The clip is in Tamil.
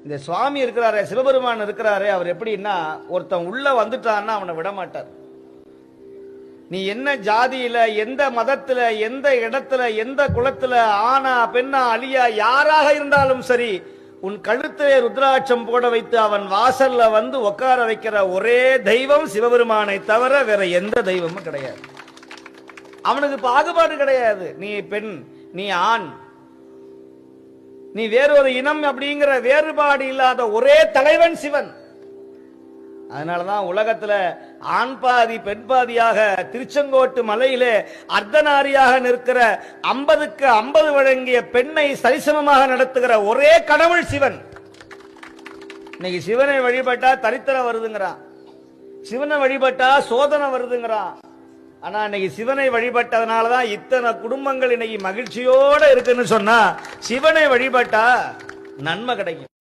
இந்த சுவாமி இருக்கிறாரே, சிவபெருமான் இருக்கிறாரே, அவர் எப்படின்னா ஒருத்தன் உள்ள வந்துட்டான்னா அவனை விட மாட்டார். நீ என்ன ஜாதியில, எந்த மதத்துல, எந்த இடத்துல, எந்த குலத்துல, ஆனா பெண்ணா அலியா யாராக இருந்தாலும் சரி, உன் கழுத்திலே ருத்ராட்சம் போட வைத்து அவன் வாசல்ல வந்து உட்கார வைக்கிற ஒரே தெய்வம் சிவபெருமானை தவிர வேற எந்த தெய்வமும் கிடையாது. அவனுக்கு பாகுபாடு கிடையாது. நீ பெண், நீ ஆண், நீ வேறொரு இனம் அப்படிங்கிற வேறுபாடு இல்லாத ஒரே தலைவன் சிவன். அதனாலதான் உலகத்துல ஆண் பாதி பெண் பாதியாக திருச்செங்கோட்டு மலையிலே அர்த்தநாரியாக நிற்கிற 50க்கு 50 வழங்கிய பெண்ணை சரிசமமாக நடத்துகிற ஒரே கடவுள் சிவன். இன்னைக்கு சிவனை வழிபட்டா தரித்திரம் வருதுங்கிறான், சிவனை வழிபட்டா சோதனை வருதுங்கிறான். ஆனா இன்னைக்கு சிவனை வழிபட்டதுனாலதான் இத்தனை குடும்பங்கள் இன்னைக்கு மகிழ்ச்சியோட இருக்குன்னு சொன்னா, சிவனை வழிபட்டா நன்மை கிடைக்கும்.